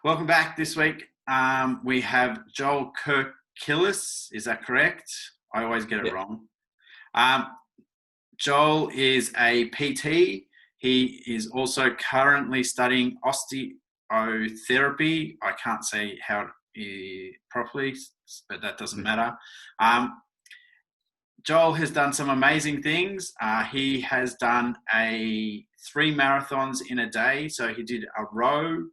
Welcome back this week. We have Joel Kirkilis. Is that correct? I always get it wrong. Joel is a PT. He is also currently studying osteotherapy. I can't say how properly, but that doesn't matter. Joel has done some amazing things. He has done 3 marathons in a day. So he did a row,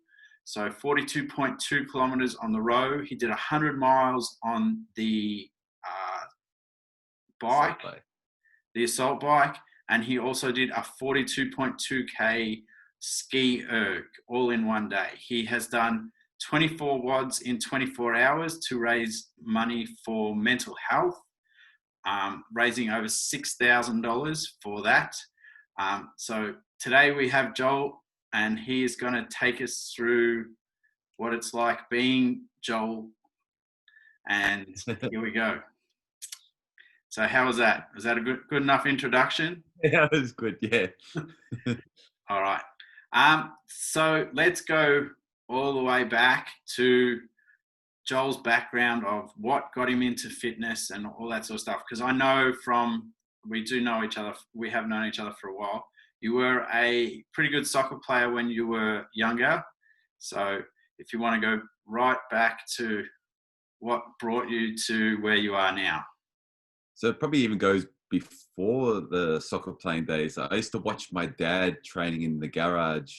so 42.2 kilometers on the row. He did 100 miles on the bike, the assault bike, and he also did a 42.2k ski erg all in one day. He has done 24 WODs in 24 hours to raise money for mental health. Raising over $6,000 for that. So today we have Joel, and he is going to take us through what it's like being Joel. And here we go. So how was that? Was that a good enough introduction? Yeah, it was good. Yeah. All right. So let's go all the way back to Joel's background of what got him into fitness and all that sort of stuff. Because I know we have known each other for a while. You were a pretty good soccer player when you were younger. So if you want to go right back to what brought you to where you are now. So it probably even goes before the soccer playing days. I used to watch my dad training in the garage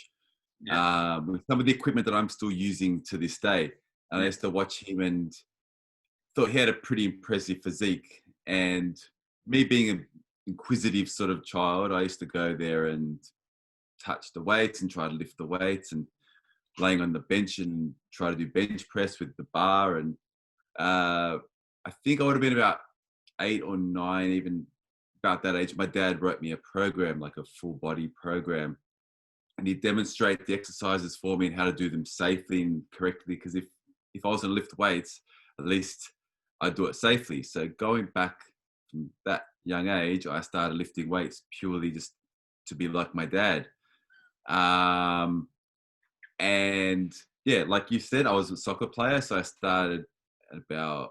with some of the equipment that I'm still using to this day. And I used to watch him and thought he had a pretty impressive physique. And me being an inquisitive sort of child, I used to go there and touch the weights and try to lift the weights and laying on the bench and try to do bench press with the bar. And I think I would have been about 8 or 9, even about that age. My dad wrote me a program, like a full body program. And he'd demonstrate the exercises for me and how to do them safely and correctly. Because if I was going to lift weights, at least I'd do it safely. So going back from that young age, I started lifting weights purely just to be like my dad. And yeah, like you said, I was a soccer player. So I started at about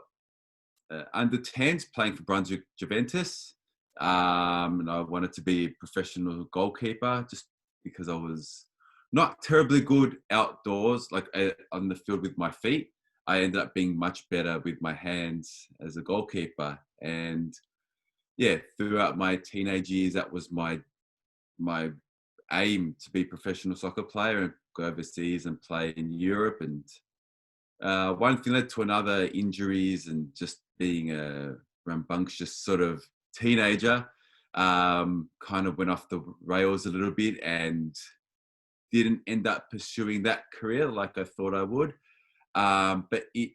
under 10s playing for Brunswick Juventus. And I wanted to be a professional goalkeeper just because I was not terribly good outdoors, like on the field with my feet. I ended up being much better with my hands as a goalkeeper. And yeah, throughout my teenage years, that was my aim, to be a professional soccer player and go overseas and play in Europe. And one thing led to another, injuries and just being a rambunctious sort of teenager, kind of went off the rails a little bit and didn't end up pursuing that career like I thought I would. But it,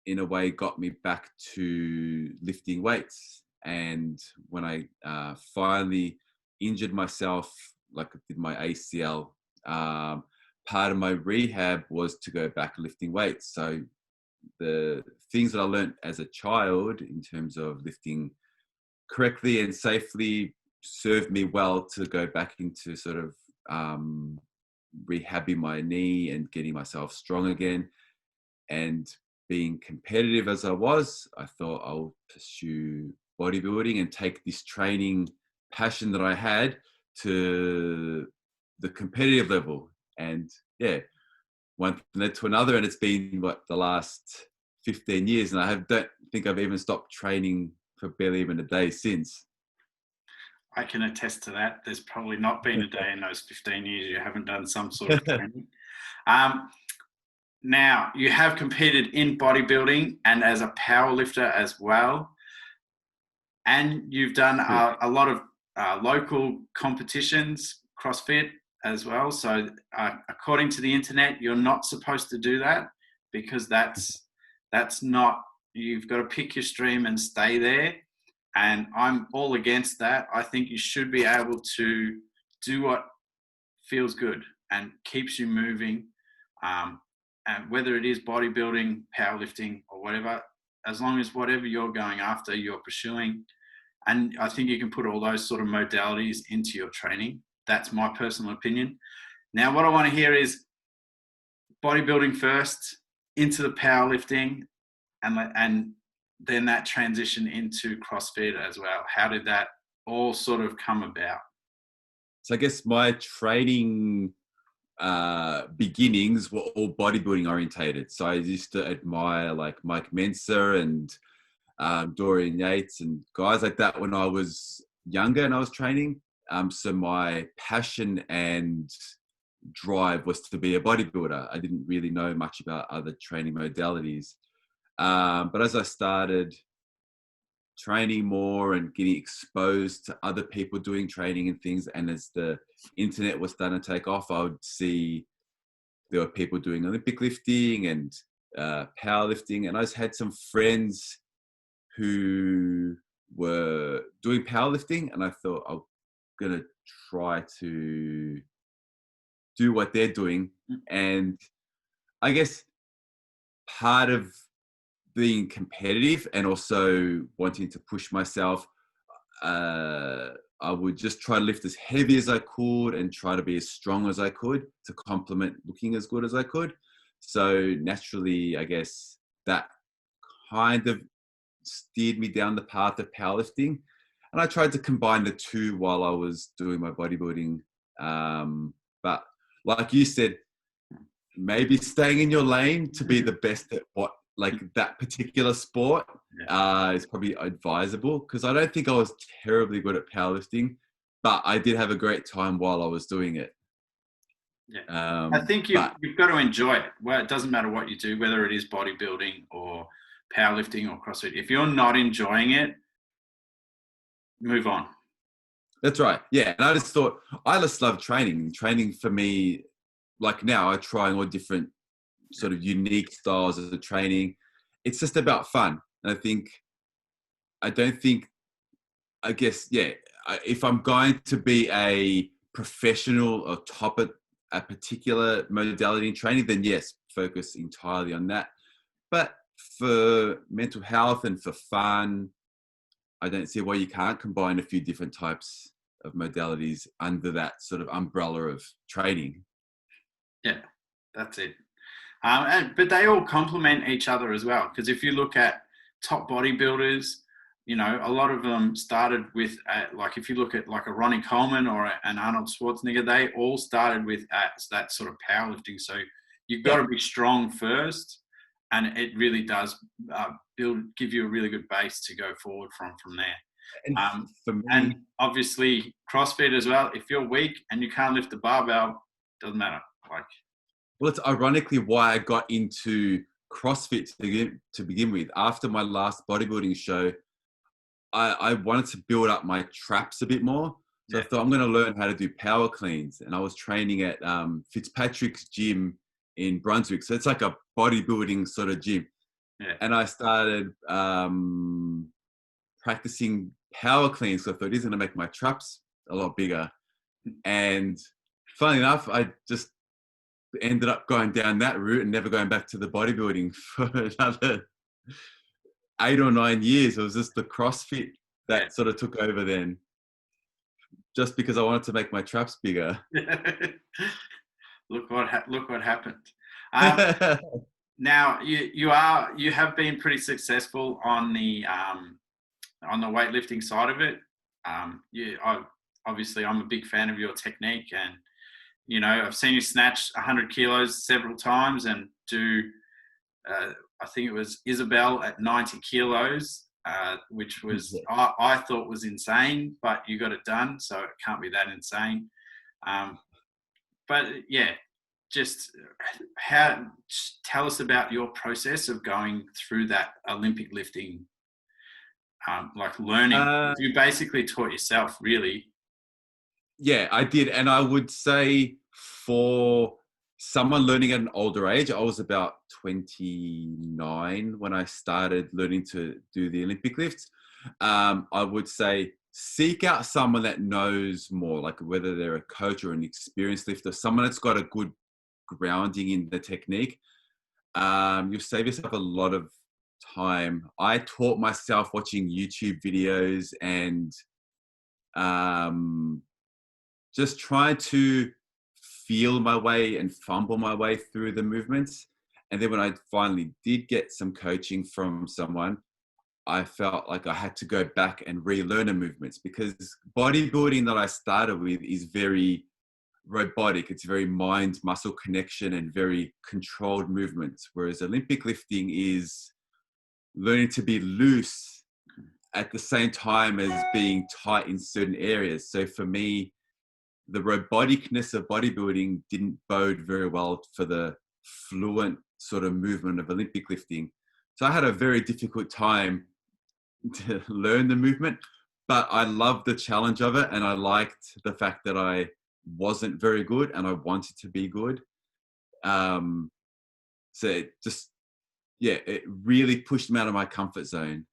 in a way, got me back to lifting weights. And when I finally injured myself, like I did my ACL, part of my rehab was to go back lifting weights. So the things that I learned as a child in terms of lifting correctly and safely served me well to go back into sort of rehabbing my knee and getting myself strong again. And being competitive as I was, I thought I'll pursue bodybuilding and take this training passion that I had to the competitive level. And yeah, one thing led to another, and it's been the last 15 years, and I don't think I've even stopped training for barely even a day since. I can attest to that. There's probably not been a day in those 15 years you haven't done some sort of training. Now, you have competed in bodybuilding and as a power lifter as well. And you've done a lot of local competitions, CrossFit as well. So according to the internet, you're not supposed to do that because that's not, you've got to pick your stream and stay there. And I'm all against that. I think you should be able to do what feels good and keeps you moving. And whether it is bodybuilding, powerlifting, or whatever, as long as whatever you're going after, you're pursuing. And I think you can put all those sort of modalities into your training. That's my personal opinion. Now, what I want to hear is, bodybuilding first, into the powerlifting, and then that transition into CrossFit as well. How did that all sort of come about? So I guess my training beginnings were all bodybuilding orientated. So I used to admire like Mike Mensa and Dorian Yates and guys like that when I was younger and I was training. So my passion and drive was to be a bodybuilder. I didn't really know much about other training modalities. But as I started training more and getting exposed to other people doing training and things, and as the internet was starting to take off, I would see there were people doing Olympic lifting and powerlifting, and I just had some friends who were doing powerlifting, and I thought I'm gonna try to do what they're doing. And I guess part of being competitive and also wanting to push myself, I would just try to lift as heavy as I could and try to be as strong as I could to complement looking as good as I could. So naturally, I guess that kind of steered me down the path of powerlifting. And I tried to combine the two while I was doing my bodybuilding. But like you said, maybe staying in your lane to be the best at what, like that particular sport is probably advisable, because I don't think I was terribly good at powerlifting, but I did have a great time while I was doing it. Yeah. I think you've got to enjoy it. Well, it doesn't matter what you do, whether it is bodybuilding or powerlifting or CrossFit. If you're not enjoying it, move on. That's right. Yeah. And I just thought, I just love training. Training for me, like now I try all different sort of unique styles of the training. It's just about fun. And I guess, if I'm going to be a professional or top at a particular modality in training, then yes, focus entirely on that. But for mental health and for fun, I don't see why you can't combine a few different types of modalities under that sort of umbrella of training. Yeah, that's it. But they all complement each other as well. Because if you look at top bodybuilders, a lot of them started with, like if you look at like a Ronnie Coleman or an Arnold Schwarzenegger, they all started with that sort of powerlifting. So you've got to be strong first, and it really does give you a really good base to go forward from there. And obviously CrossFit as well. If you're weak and you can't lift the barbell, doesn't matter. Well, it's ironically why I got into CrossFit to begin with. After my last bodybuilding show, I wanted to build up my traps a bit more. So I thought I'm going to learn how to do power cleans. And I was training at Fitzpatrick's gym in Brunswick. So it's like a bodybuilding sort of gym. Yeah. And I started practicing power cleans. So I thought, it's going to make my traps a lot bigger. And funnily enough, I just ended up going down that route and never going back to the bodybuilding for another 8 or 9 years. It was just the CrossFit that sort of took over then, just because I wanted to make my traps bigger. Look what happened. Now you have been pretty successful on the weightlifting side of it. Obviously I'm a big fan of your technique, and I've seen you snatch 100 kilos several times and do, I think it was Isabel at 90 kilos, which was, I thought was insane, but you got it done. So it can't be that insane. But yeah, just tell us about your process of going through that Olympic lifting, like learning. You basically taught yourself, really. Yeah, I did. And I would say for someone learning at an older age, I was about 29 when I started learning to do the Olympic lifts. I would say seek out someone that knows more, like whether they're a coach or an experienced lifter, someone that's got a good grounding in the technique. You'll save yourself a lot of time. I taught myself watching YouTube videos and just trying to feel my way and fumble my way through the movements. And then when I finally did get some coaching from someone, I felt like I had to go back and relearn the movements, because bodybuilding that I started with is very robotic. It's very mind muscle connection and very controlled movements. Whereas Olympic lifting is learning to be loose at the same time as being tight in certain areas. So for me, the roboticness of bodybuilding didn't bode very well for the fluent sort of movement of Olympic lifting. So I had a very difficult time to learn the movement, but I loved the challenge of it. And I liked the fact that I wasn't very good and I wanted to be good. So it just, yeah, it really pushed me out of my comfort zone.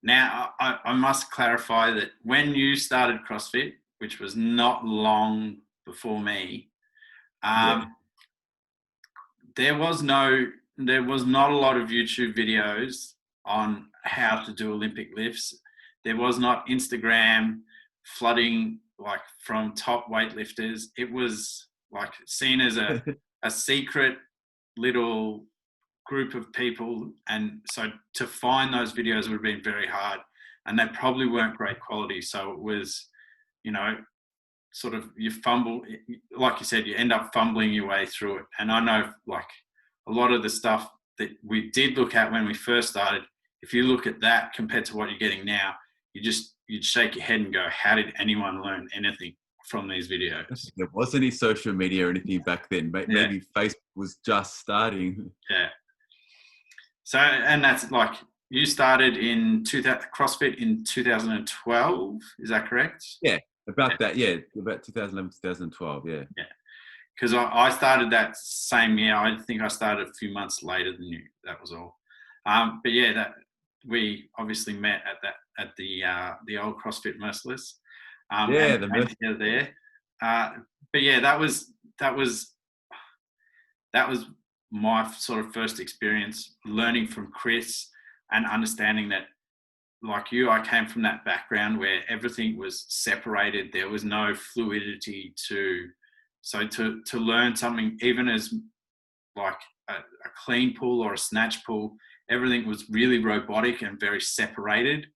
Now, I must clarify that when you started CrossFit, which was not long before me, there was not a lot of YouTube videos on how to do Olympic lifts. There was not Instagram flooding like from top weightlifters. It was like seen as a secret little group of people, and so to find those videos would have been very hard, and they probably weren't great quality. So it was, you know, sort of you fumble, like you said, you end up fumbling your way through it. And I know like a lot of the stuff that we did look at when we first started, if you look at that compared to what you're getting now, you'd shake your head and go, how did anyone learn anything from these videos? There wasn't any social media or anything back then. Maybe Facebook was just starting. Yeah. So, and that's like, you started in CrossFit in 2012, is that correct? Yeah, about 2011, 2012, yeah. Yeah, because I started that same year. I think I started a few months later than you, that was all. But yeah, that we obviously met at the old CrossFit Merciless. The together there. But yeah, that was my sort of first experience learning from Chris and understanding that, like you, I came from that background where everything was separated. There was no fluidity to learn something, even as like a clean pull or a snatch pull, everything was really robotic and very separated.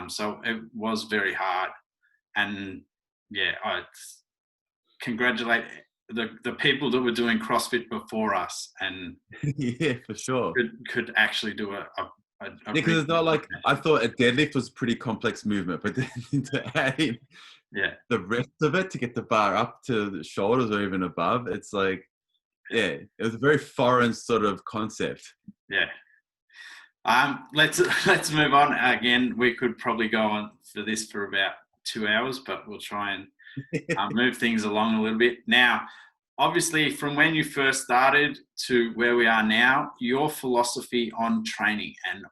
So it was very hard. And yeah, I congratulate the people that were doing CrossFit before us, and yeah, for sure, could actually do a because it's not like, I thought a deadlift was a pretty complex movement, but then to add in the rest of it to get the bar up to the shoulders or even above, it's like, it was a very foreign sort of concept. Yeah. Let's move on. Again, we could probably go on for this for about 2 hours, but we'll try and move things along a little bit. Now, obviously, from when you first started to where we are now, your philosophy on training, and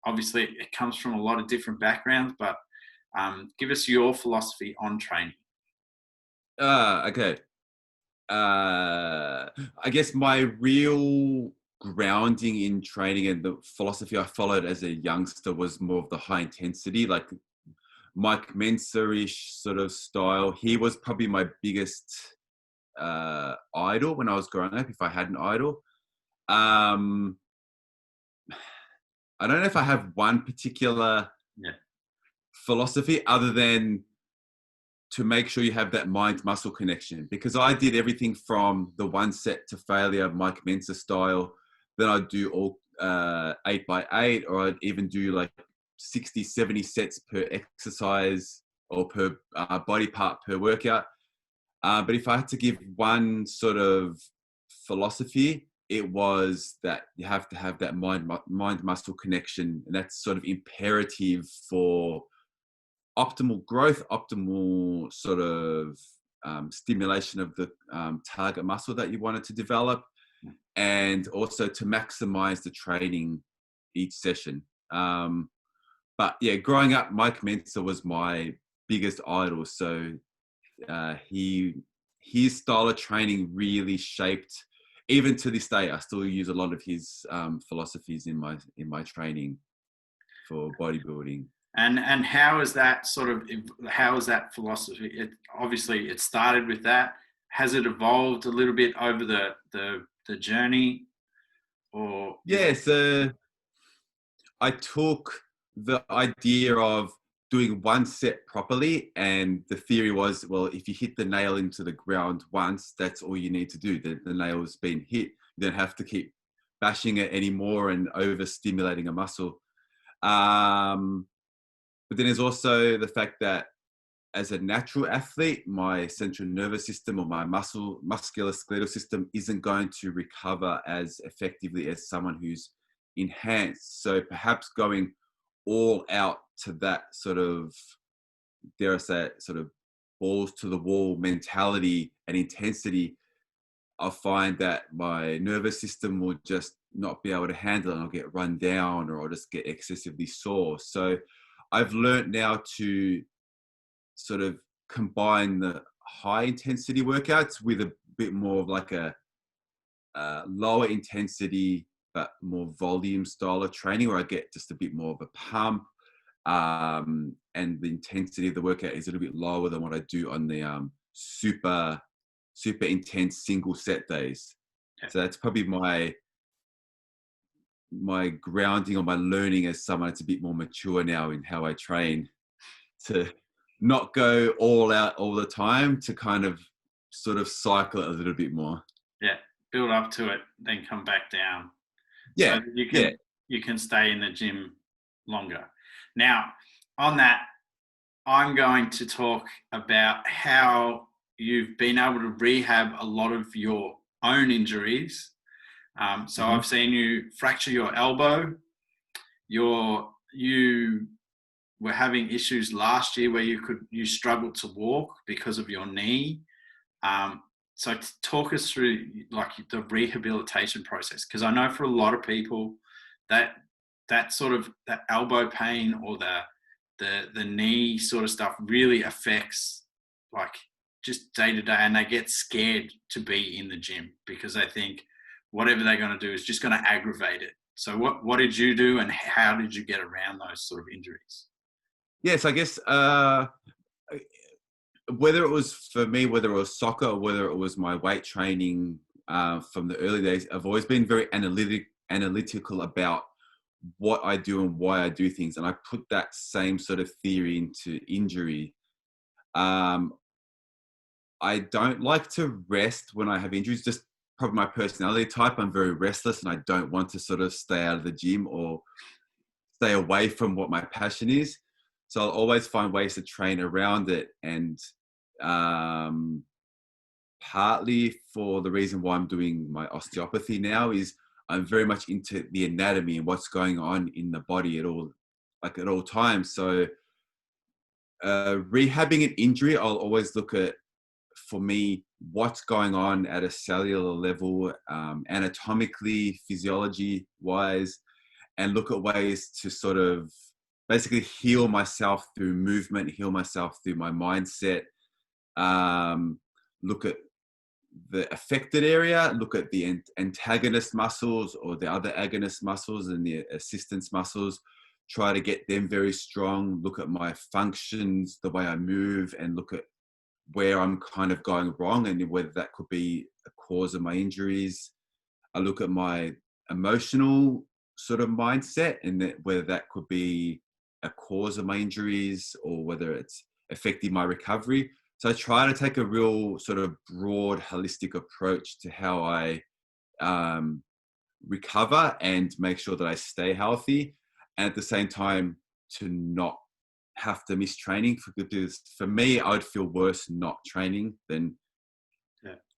obviously it comes from a lot of different backgrounds, but give us your philosophy on training. Okay. I guess my real grounding in training and the philosophy I followed as a youngster was more of the high intensity, like Mike Mensa-ish sort of style. He was probably my biggest idol when I was growing up, if I had an idol. I don't know if I have one particular philosophy other than to make sure you have that mind-muscle connection, because I did everything from the one set to failure, Mike Mensa style. Then I'd do all 8x8, or I'd even do like 60, 70 sets per exercise or per body part per workout. But if I had to give one sort of philosophy, it was that you have to have that mind-muscle connection. And that's sort of imperative for optimal growth, optimal sort of stimulation of the target muscle that you wanted to develop, and also to maximize the training each session. But yeah, growing up, Mike Mensa was my biggest idol. So his style of training really shaped, even to this day, I still use a lot of his philosophies in my training for bodybuilding. And how is that how is that philosophy? Obviously it started with that. Has it evolved a little bit over the journey, or Yeah, so I took the idea of doing one set properly, and the theory was, well, if you hit the nail into the ground once, that's all you need to do. The nail's been hit. You don't have to keep bashing it anymore and overstimulating a muscle. But then there's also the fact that as a natural athlete, my central nervous system or my musculoskeletal system isn't going to recover as effectively as someone who's enhanced. So perhaps going all out to that sort of, dare I say it, sort of balls to the wall mentality and intensity, I'll find that my nervous system will just not be able to handle it, and I'll get run down, or I'll just get excessively sore. So I've learned now to sort of combine the high intensity workouts with a bit more of like a lower intensity but more volume style of training, where I get just a bit more of a pump, and the intensity of the workout is a little bit lower than what I do on the super intense single set days. Yeah. So that's probably my grounding or my learning as someone that's a bit more mature now in how I train, to not go all out all the time, to kind of sort of cycle it a little bit more. Yeah, build up to it, then come back down. Yeah, so that you can stay in the gym longer. Now, on that, I'm going to talk about how you've been able to rehab a lot of your own injuries. So I've seen you fracture your elbow. You were having issues last year where you struggled to walk because of your knee. So talk us through like the rehabilitation process, because I know for a lot of people that sort of that elbow pain or the knee sort of stuff really affects like just day to day, and they get scared to be in the gym because they think whatever they're going to do is just going to aggravate it. So what did you do, and how did you get around those sort of injuries? Yes, I guess whether it was for me, whether it was soccer or whether it was my weight training from the early days, I've always been very analytical about what I do and why I do things. And I put that same sort of theory into injury. I don't like to rest when I have injuries, just probably my personality type. I'm very restless and I don't want to sort of stay out of the gym or stay away from what my passion is. So I'll always find ways to train around it. And partly for the reason why I'm doing my osteopathy now is I'm very much into the anatomy and what's going on in the body at all times. So rehabbing an injury, I'll always look at, for me, what's going on at a cellular level, anatomically, physiology wise, and look at ways to sort of basically heal myself through movement, heal myself through my mindset, look at the affected area, look at the antagonist muscles or the other agonist muscles and the assistance muscles, try to get them very strong, look at my functions, the way I move, and look at where I'm kind of going wrong and whether that could be a cause of my injuries. I look at my emotional sort of mindset and whether that could be a cause of my injuries or whether it's affecting my recovery. So I try to take a real sort of broad, holistic approach to how I recover and make sure that I stay healthy, and at the same time to not have to miss training. Because for me, I'd feel worse not training than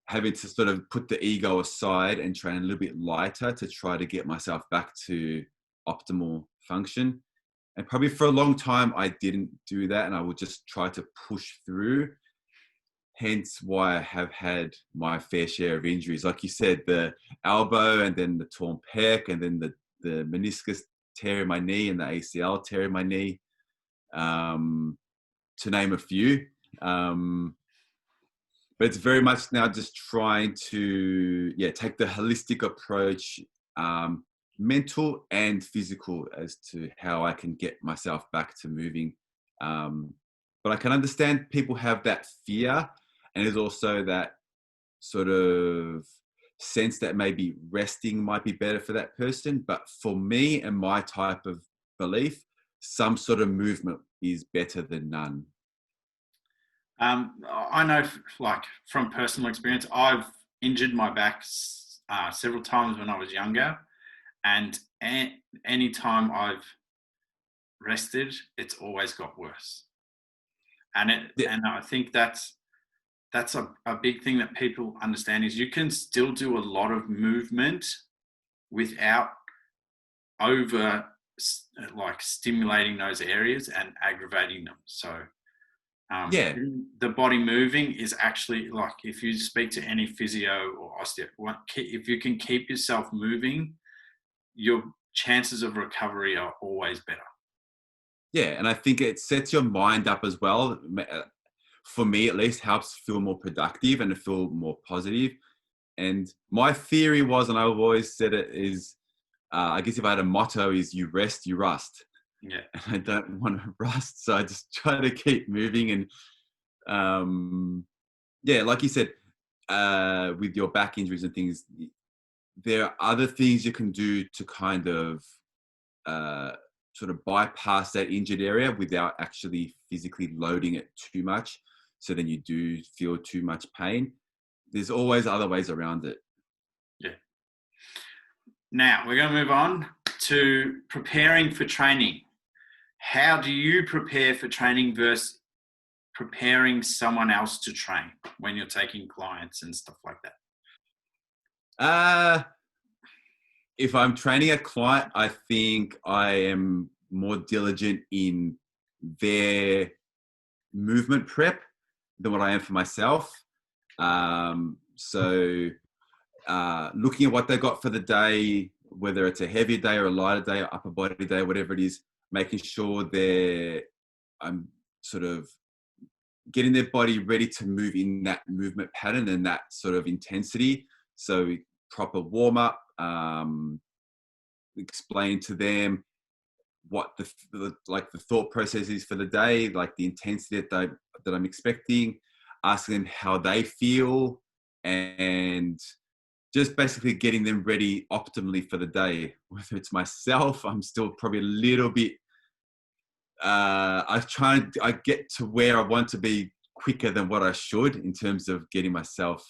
having to sort of put the ego aside and train a little bit lighter to try to get myself back to optimal function. And probably for a long time, I didn't do that, and I would just try to push through. Hence why I have had my fair share of injuries. Like you said, the elbow and then the torn pec and then the meniscus tear in my knee and the ACL tear in my knee, to name a few. But it's very much now just trying to take the holistic approach, mental and physical as to how I can get myself back to moving. But I can understand people have that fear, and there's also that sort of sense that maybe resting might be better for that person. But for me and my type of belief, some sort of movement is better than none. I know, like from personal experience, I've injured my back several times when I was younger, and any time I've rested, it's always got worse. And Yeah, I think that's a big thing that people understand is you can still do a lot of movement without over like stimulating those areas and aggravating them. So yeah, the body moving is actually, like, if you speak to any physio or osteo, if you can keep yourself moving, your chances of recovery are always better. yeah. And I think it sets your mind up as well. For me, at least, helps feel more productive and to feel more positive. And my theory was, and I've always said it, is I guess if I had a motto, is you rest, you rust. Yeah. And I don't want to rust, so I just try to keep moving. And yeah, like you said, with your back injuries and things, there are other things you can do to kind of sort of bypass that injured area without actually physically loading it too much. So then you do feel too much pain. There's always other ways around it. Yeah. Now we're going to move on to preparing for training. How do you prepare for training versus preparing someone else to train when you're taking clients and stuff like that? If I'm training a client, I think I am more diligent in their movement prep than what I am for myself. So looking at what they got for the day, whether it's a heavier day or a lighter day or upper body day, whatever it is, making sure I'm sort of getting their body ready to move in that movement pattern and that sort of intensity. So proper warm up, explain to them what the thought process is for the day, like the intensity that I'm expecting, asking them how they feel, and just basically getting them ready optimally for the day. Whether it's myself, I'm still probably a little bit, I get to where I want to be quicker than what I should in terms of getting myself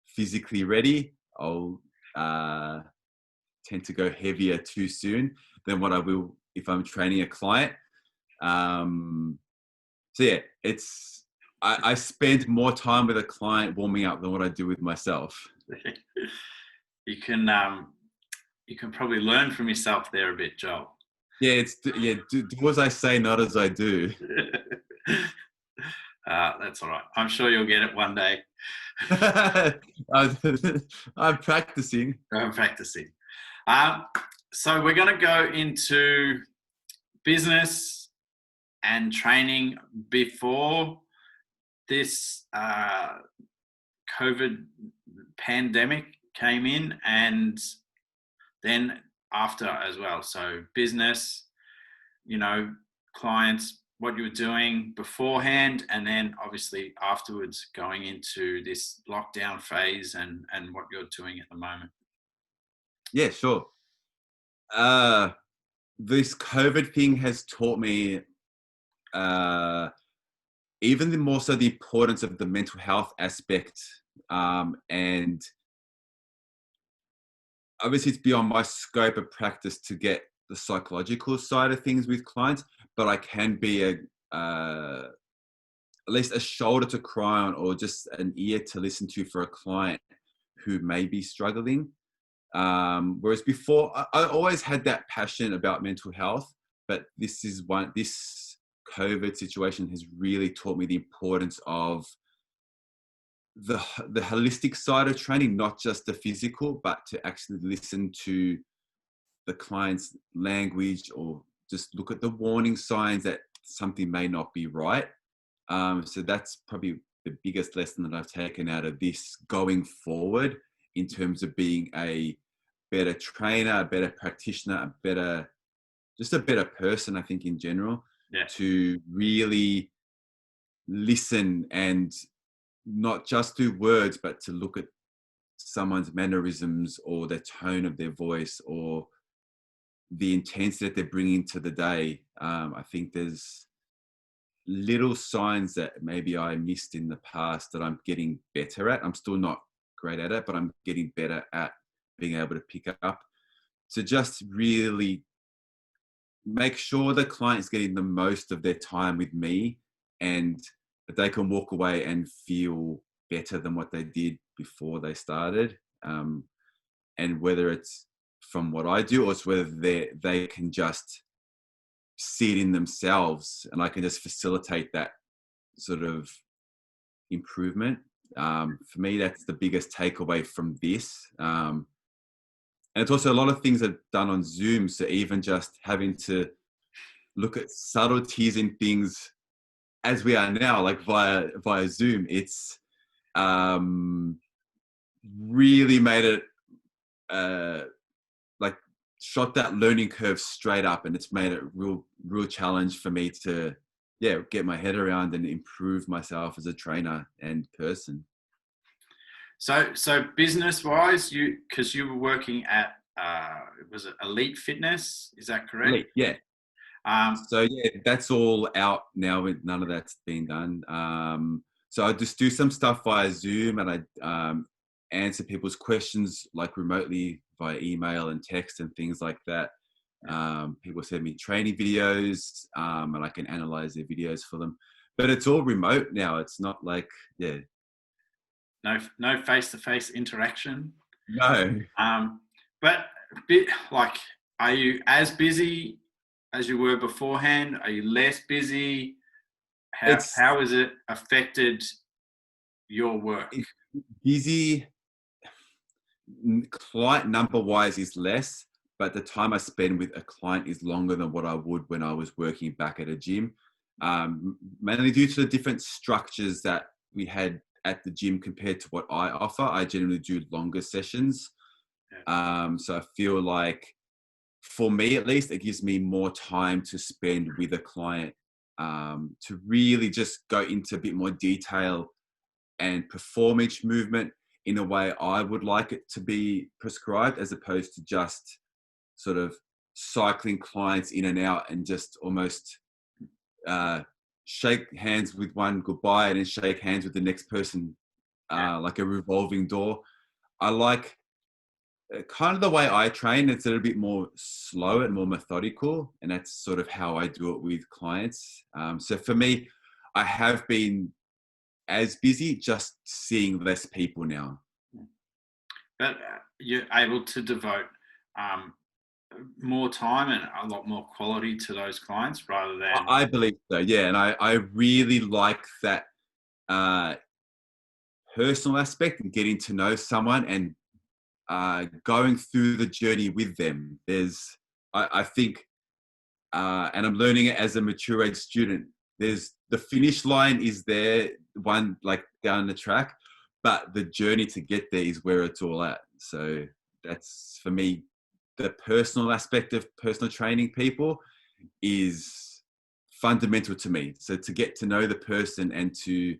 physically ready. I'll tend to go heavier too soon than what I will if I'm training a client. So yeah, I spend more time with a client warming up than what I do with myself. You can probably learn from yourself there a bit, Joel. Yeah, do as I say, not as I do. That's all right. I'm sure you'll get it one day. I'm practicing. I'm practicing. So we're going to go into business and training before this COVID pandemic came in, and then after as well. So business, clients, what you were doing beforehand, and then obviously afterwards going into this lockdown phase and what you're doing at the moment. Yeah, sure. This COVID thing has taught me even more so the importance of the mental health aspect. And obviously it's beyond my scope of practice to get the psychological side of things with clients, but I can be at least a shoulder to cry on, or just an ear to listen to for a client who may be struggling. Whereas before, I always had that passion about mental health, but this COVID situation has really taught me the importance of the holistic side of training, not just the physical, but to actually listen to the client's language, or just look at the warning signs that something may not be right. So that's probably the biggest lesson that I've taken out of this going forward in terms of being a better trainer, a better practitioner, just a better person, I think, in general, to really listen and not just do words, but to look at someone's mannerisms or the tone of their voice or the intensity that they're bringing to the day. I think there's little signs that maybe I missed in the past that I'm getting better at. I'm still not great at it, but I'm getting better at being able to pick up. So just really make sure the client's getting the most of their time with me and that they can walk away and feel better than what they did before they started. And whether it's from what I do or it's whether they can just see it in themselves and I can just facilitate that sort of improvement. For me, that's the biggest takeaway from this. And it's also a lot of things are done on Zoom. So even just having to look at subtleties in things as we are now, like via Zoom, it's really made it like shot that learning curve straight up, and it's made it real challenge for me to get my head around and improve myself as a trainer and person. So business wise, because you were working at was it Elite Fitness? Is that correct? Elite, yeah. So that's all out now. None of that's been done. So I just do some stuff via Zoom, and I answer people's questions like remotely via email and text and things like that. People send me training videos, and I can analyze their videos for them. But it's all remote now. It's not like no face-to-face interaction. No. But like, are you as busy as you were beforehand? Are you less busy? How has it affected your work? Busy, client number wise is less, but the time I spend with a client is longer than what I would when I was working back at a gym. Mainly due to the different structures that we had at the gym compared to what I offer. I generally do longer sessions. So I feel like, for me at least, it gives me more time to spend with a client, to really just go into a bit more detail and perform each movement in a way I would like it to be prescribed, as opposed to just sort of cycling clients in and out and just almost shake hands with one goodbye and then shake hands with the next person, like a revolving door. I like kind of the way I train. It's a little bit more slow and more methodical, and that's sort of how I do it with clients. So for me, I have been as busy, just seeing less people now. But you're able to devote more time and a lot more quality to those clients rather than... I believe so, yeah. And I really like that personal aspect and getting to know someone and going through the journey with them. I think, and I'm learning it as a mature age student, there's the finish line is there, one like down the track, but the journey to get there is where it's all at. So that's, for me, the personal aspect of personal training people is fundamental to me. So to get to know the person and to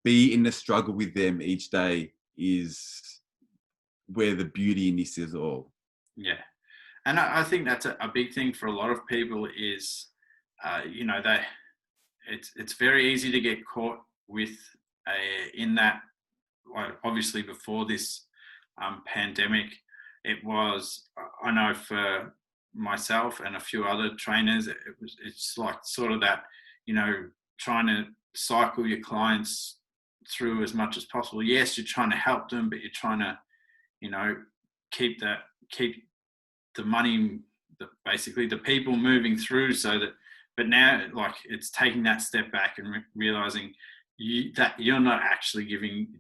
be in the struggle with them each day is where the beauty in this is all. Yeah. And I think that's a big thing for a lot of people is, it's very easy to get caught with in that, like, obviously before this pandemic, it's like myself and a few other trainers, it's like sort of that, trying to cycle your clients through as much as possible. Yes, you're trying to help them, but you're trying to, keep the money, basically the people moving through, so that, but now, like, it's taking that step back and realizing that you're not actually giving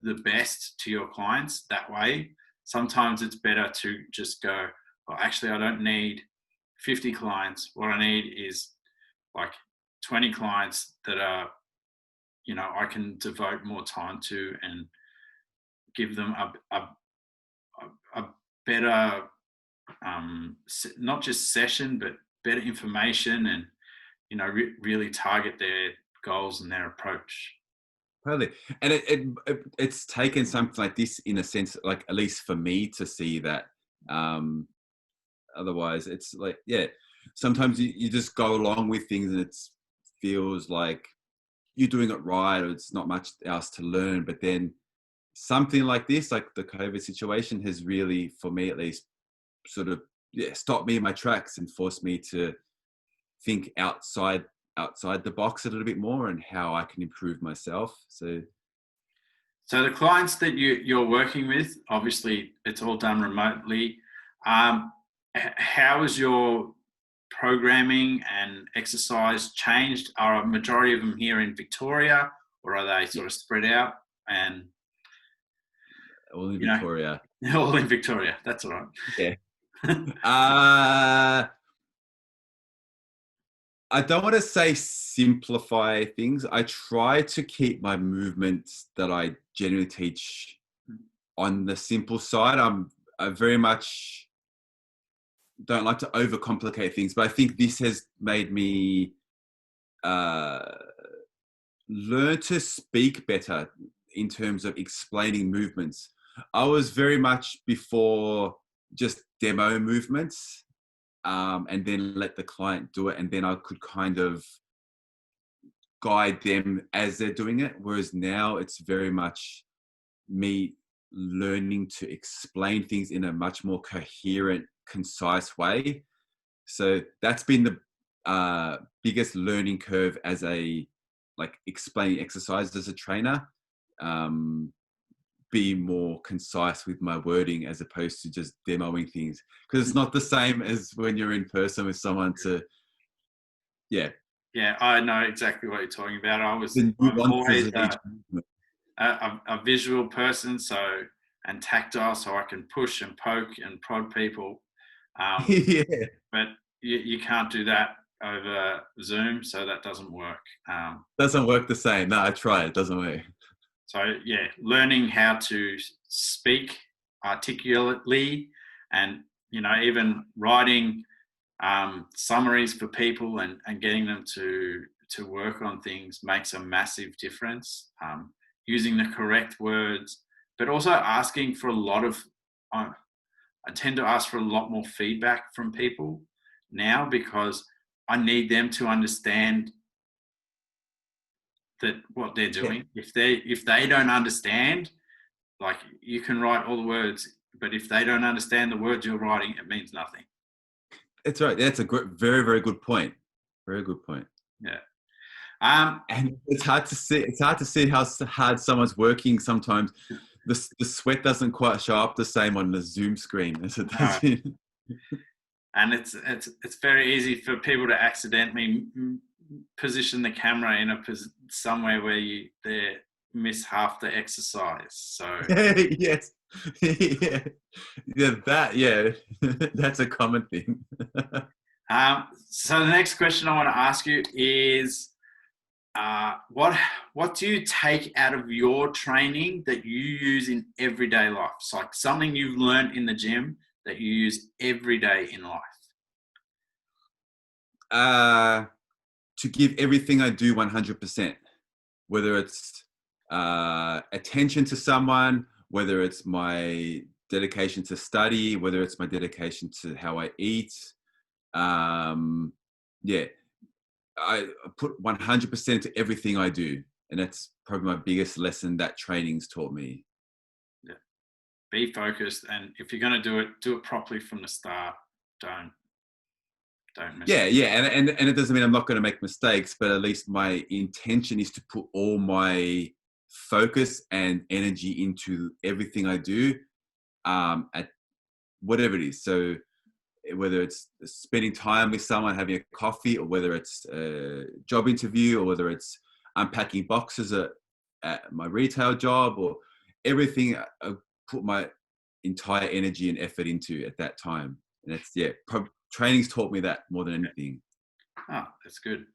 the best to your clients that way. Sometimes it's better to just go, well, actually, I don't need 50 clients. What I need is like 20 clients that are, I can devote more time to and give them a better, not just session, but better information, and really target their goals and their approach. Totally. And it's taken something like this, in a sense, like, at least for me, to see that. Otherwise, it's like, yeah, sometimes you just go along with things and it feels like you're doing it right, or it's not much else to learn. But then something like this, like the COVID situation, has really, for me at least, sort of, yeah, stopped me in my tracks and forced me to think outside the box a little bit more, and how I can improve myself. So the clients that you're working with, obviously it's all done remotely. How has your programming and exercise changed? Are a majority of them here in Victoria, or are they sort of spread out? And all in Victoria. All in Victoria. That's all right. Yeah. I don't want to say simplify things. I try to keep my movements that I generally teach on the simple side. I very much don't like to overcomplicate things, but I think this has made me learn to speak better in terms of explaining movements. I was very much before just demo movements, and then let the client do it, and then I could kind of guide them as they're doing it. Whereas now it's very much me learning to explain things in a much more coherent, concise way. So that's been the biggest learning curve as explaining exercise as a trainer. Be more concise with my wording as opposed to just demoing things, because it's not the same as when you're in person with someone to, yeah. Yeah, I know exactly what you're talking about. I'm always a visual person, and tactile, so I can push and poke and prod people. Yeah. But you can't do that over Zoom, so that doesn't work. Doesn't work the same. No, I tried. It doesn't work. So yeah, learning how to speak articulately, and even writing summaries for people and getting them to work on things makes a massive difference. Using the correct words, but also asking for a lot of. I tend to ask for a lot more feedback from people now, because I need them to understand that what they're doing. Yeah. If they don't understand, like, you can write all the words, but if they don't understand the words you're writing, it means nothing. That's right. That's a very, very good point. Very good point. Yeah. And it's hard to see. It's hard to see how hard someone's working sometimes. The sweat doesn't quite show up the same on the Zoom screen as it does. And it's very easy for people to accidentally position the camera in somewhere where they miss half the exercise. So yes, that's a common thing. So the next question I want to ask you is, what do you take out of your training that you use in everyday life? It's like something you've learned in the gym that you use every day in life. To give everything I do 100%, whether it's attention to someone, whether it's my dedication to study, whether it's my dedication to how I eat. I put 100% into everything I do. And that's probably my biggest lesson that training's taught me. Yeah. Be focused. And if you're going to do it properly from the start. Don't miss it. Yeah. And it doesn't mean I'm not going to make mistakes, but at least my intention is to put all my focus and energy into everything I do, at whatever it is. So whether it's spending time with someone, having a coffee, or whether it's a job interview, or whether it's unpacking boxes at my retail job, or everything I put my entire energy and effort into at that time. And that's, training's taught me that more than anything. Oh, that's good.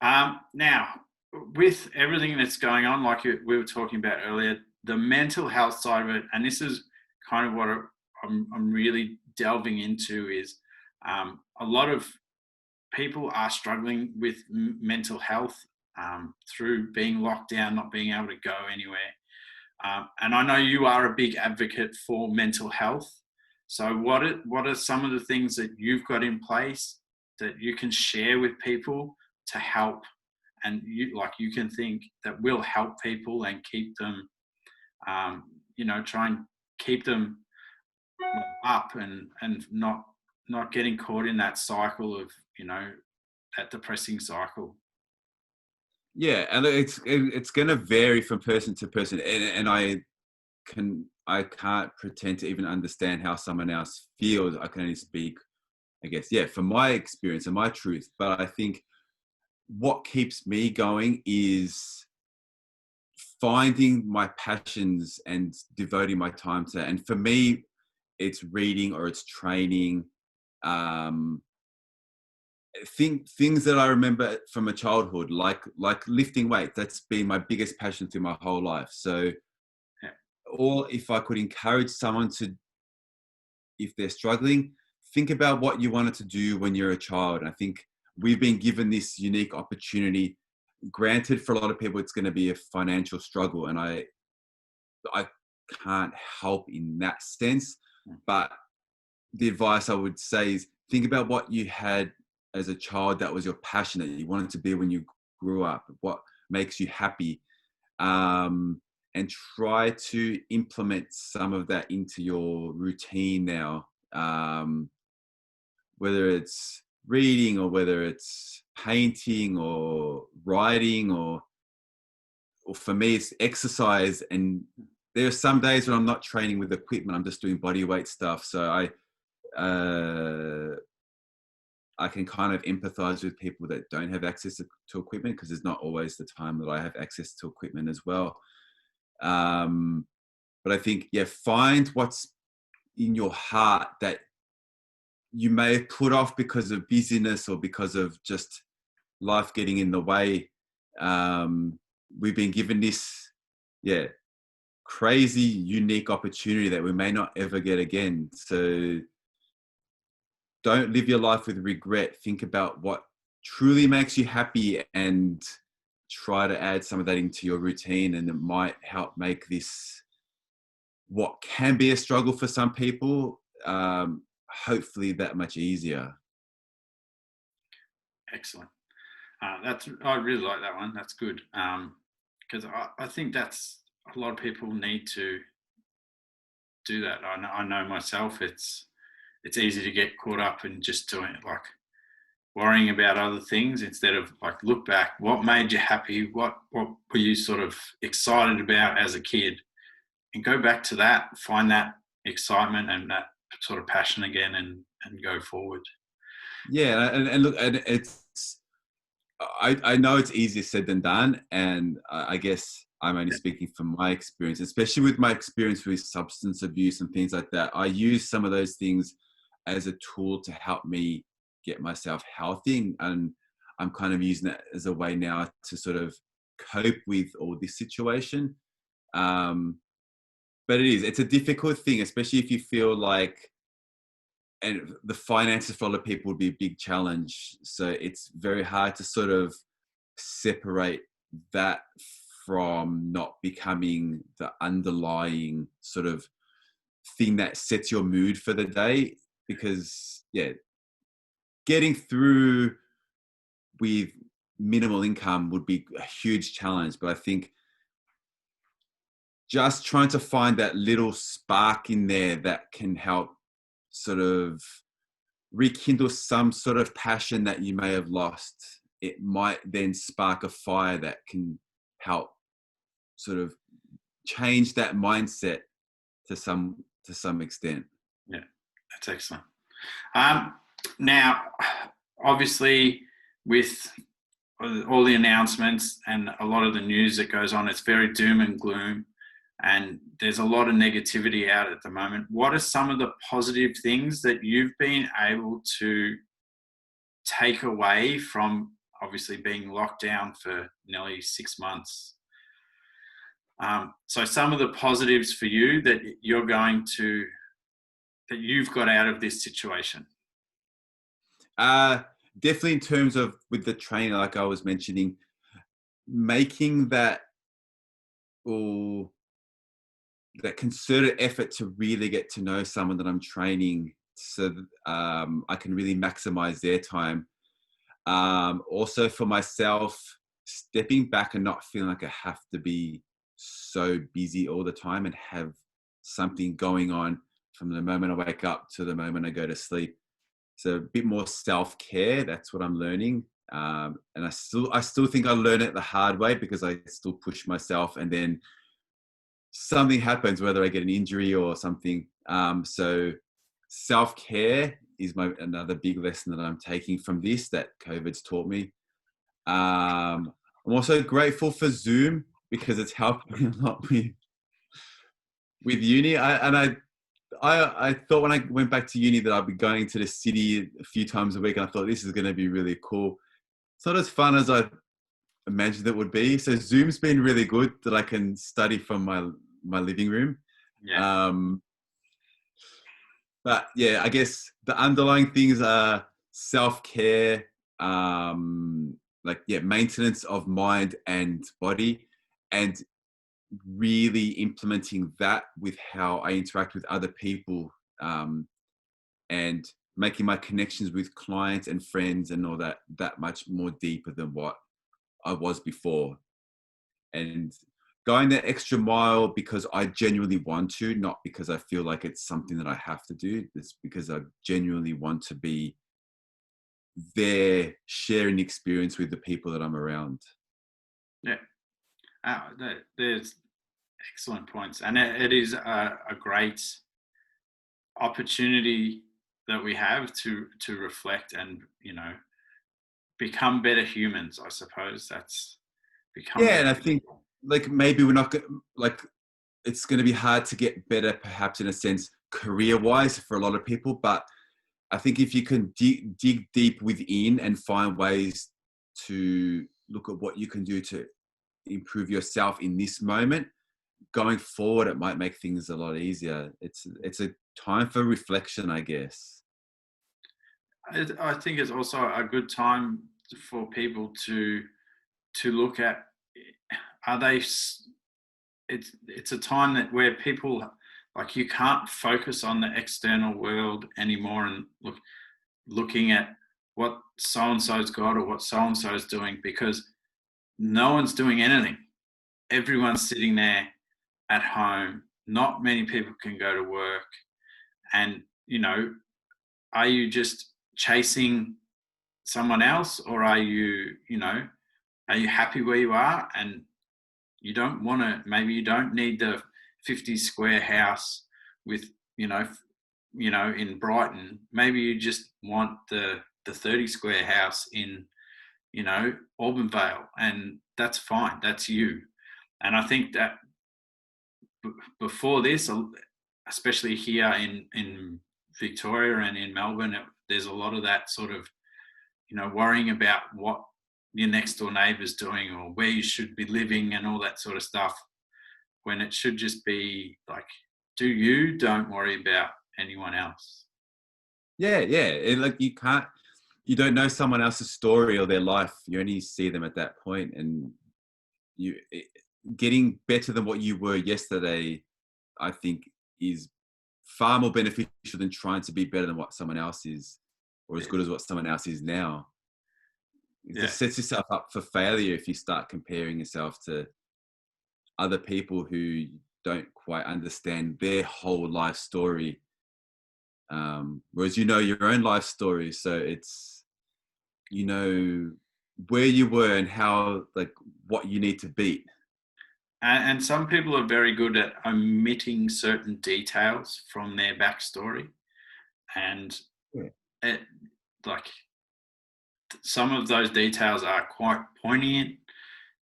Now, with everything that's going on, like we were talking about earlier, the mental health side of it, and this is kind of what I'm really delving into is a lot of people are struggling with mental health through being locked down, not being able to go anywhere. And I know you are a big advocate for mental health. So what are some of the things that you've got in place that you can share with people to help, and you can think that will help people and keep them, try and keep them up and not getting caught in that cycle of, that depressing cycle. Yeah, and it's going to vary from person to person, and I can't pretend to even understand how someone else feels. I can only speak, I guess, from my experience and my truth. But I think what keeps me going is finding my passions and devoting my time to. And for me, it's reading or it's training. Things that I remember from a childhood, like lifting weights. That's been my biggest passion through my whole life. So, or if I could encourage someone to, if they're struggling, think about what you wanted to do when you're a child. And I think we've been given this unique opportunity. Granted, for a lot of people, it's going to be a financial struggle, and I can't help in that sense. But the advice I would say is think about what you had as a child that was your passion, that you wanted to be when you grew up, what makes you happy, and try to implement some of that into your routine now, whether it's reading or whether it's painting or writing or for me it's exercise. And there are some days when I'm not training with equipment, I'm just doing body weight stuff. So I can kind of empathize with people that don't have access to equipment, because there's not always the time that I have access to equipment as well. But I think, find what's in your heart that you may have put off because of busyness or because of just life getting in the way. We've been given this, crazy, unique opportunity that we may not ever get again. So don't live your life with regret. Think about what truly makes you happy and try to add some of that into your routine, and it might help make this, what can be a struggle for some people, hopefully that much easier. Excellent. I really like that one. That's good. Because I think that's a lot of people need to do that. I know myself. It's easy to get caught up in just doing it, like worrying about other things instead of like look back. What made you happy? What were you sort of excited about as a kid? And go back to that. Find that excitement and that sort of passion again, and go forward. Yeah, and look, and I know it's easier said than done, and I guess I'm only speaking from my experience, especially with my experience with substance abuse and things like that. I use some of those things as a tool to help me get myself healthy, and I'm kind of using it as a way now to sort of cope with all this situation. But it's a difficult thing, especially if you feel like, and the finances for a lot of people would be a big challenge. So it's very hard to sort of separate that from not becoming the underlying sort of thing that sets your mood for the day. Because, getting through with minimal income would be a huge challenge. But I think just trying to find that little spark in there that can help sort of rekindle some sort of passion that you may have lost, it might then spark a fire that can help sort of change that mindset to some extent. Yeah, that's excellent. Now, obviously, with all the announcements and a lot of the news that goes on, it's very doom and gloom, and there's a lot of negativity out at the moment. What are some of the positive things that you've been able to take away from obviously being locked down for nearly 6 months? So some of the positives for you that you're going to that you've got out of this situation? Definitely in terms of with the trainer, like I was mentioning, making that or that concerted effort to really get to know someone that I'm training, so that, I can really maximize their time. Also for myself, stepping back and not feeling like I have to be so busy all the time and have something going on from the moment I wake up to the moment I go to sleep. So a bit more self-care. That's what I'm learning. And I still think I learn it the hard way because I still push myself, and then something happens, whether I get an injury or something. So self-care is another big lesson that I'm taking from this, that COVID's taught me. I'm also grateful for Zoom because it's helped me a lot with uni. I thought when I went back to uni that I'd be going to the city a few times a week, and I thought this is going to be really cool. It's not as fun as I imagined it would be. So Zoom's been really good that I can study from my living room. Yeah. But yeah, I guess the underlying things are self-care, maintenance of mind and body, and really implementing that with how I interact with other people, and making my connections with clients and friends and all that much more deeper than what I was before. And going that extra mile because I genuinely want to, not because I feel like it's something that I have to do. It's because I genuinely want to be there, sharing experience with the people that I'm around. Yeah. There's excellent points. And it is a great opportunity that we have to reflect and, become better humans, I suppose. That's become Yeah, better and I think people. like maybe we're not like it's going to be hard to get better, perhaps in a sense, career-wise for a lot of people. But I think if you can dig deep within and find ways to look at what you can do to improve yourself in this moment, going forward, it might make things a lot easier. It's a time for reflection, I guess. I think it's also a good time for people to look at, are they it's a time that where people, like, you can't focus on the external world anymore and looking at what so and so's got or what so and so's doing, because no one's doing anything. Everyone's sitting there at home. Not many people can go to work, and are you just chasing someone else, or are you happy where you are? And you don't want to, maybe you don't need the 50 square house with in Brighton. Maybe you just want the 30 square house in Auburn and that's fine. That's you. And I think that before this, especially here in Victoria and in Melbourne, there's a lot of that sort of worrying about what your next door neighbour's doing or where you should be living and all that sort of stuff, when it should just be like, don't worry about anyone else. Yeah. Like you don't know someone else's story or their life. You only see them at that point, and getting better than what you were yesterday, I think, is far more beneficial than trying to be better than what someone else is, or as good as what someone else is now. It just sets yourself up for failure if you start comparing yourself to other people who don't quite understand their whole life story. Whereas your own life story, so it's where you were and how, like, what you need to beat. And some people are very good at omitting certain details from their backstory, and some of those details are quite poignant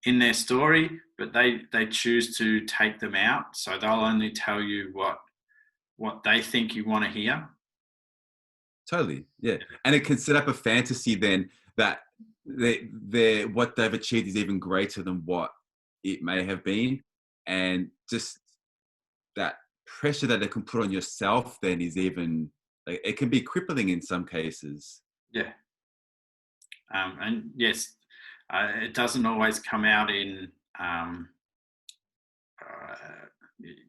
in their story, but they choose to take them out, so they'll only tell you what they think you want to hear. Totally, yeah. And it can set up a fantasy then that what they've achieved is even greater than what it may have been, and just that pressure that it can put on yourself then is even, like, it can be crippling in some cases. Yeah. And yes, it doesn't always come out in,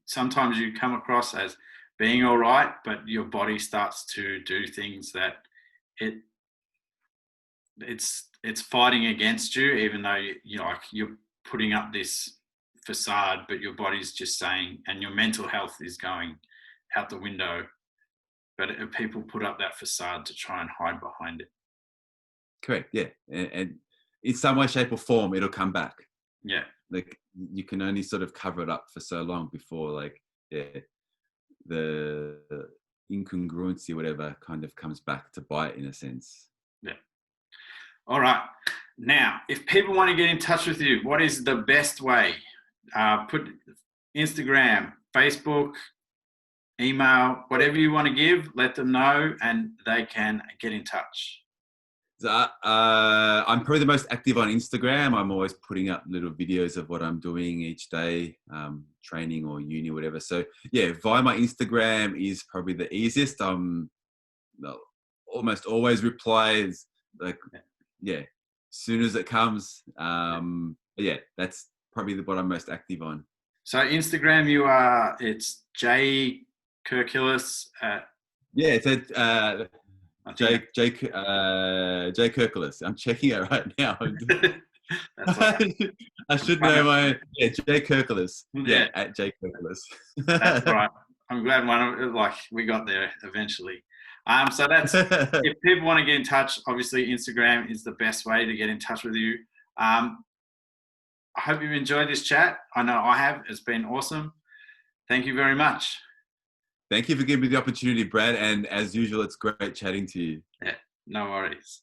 sometimes you come across as being all right, but your body starts to do things that it's fighting against you, even though you're putting up this facade, but your body's just saying, and your mental health is going out the window. But people put up that facade to try and hide behind it. Correct. Yeah. And in some way, shape or form, it'll come back. Yeah. Like, you can only sort of cover it up for so long before, like, the incongruency, whatever, kind of comes back to bite in a sense. Yeah. All right. Now, if people want to get in touch with you, what is the best way? Put Instagram, Facebook, email, whatever you want to give, let them know and they can get in touch. So, I'm probably the most active on Instagram. I'm always putting up little videos of what I'm doing each day, training or uni, whatever. So yeah, via my Instagram is probably the easiest. Almost always replies, like, as soon as it comes. Yeah, that's probably what I'm most active on. So Instagram, it's J Kirkilis. It's J Kirkilis. I'm checking it right now. That's right. I should know my J Kirkilis. Yeah, at J Kirkilis. That's right. I'm glad we got there eventually. So that's if people want to get in touch, obviously Instagram is the best way to get in touch with you. I hope you've enjoyed this chat. I know I have. It's been awesome. Thank you very much. Thank you for giving me the opportunity, Brad. And as usual, it's great chatting to you. Yeah, no worries.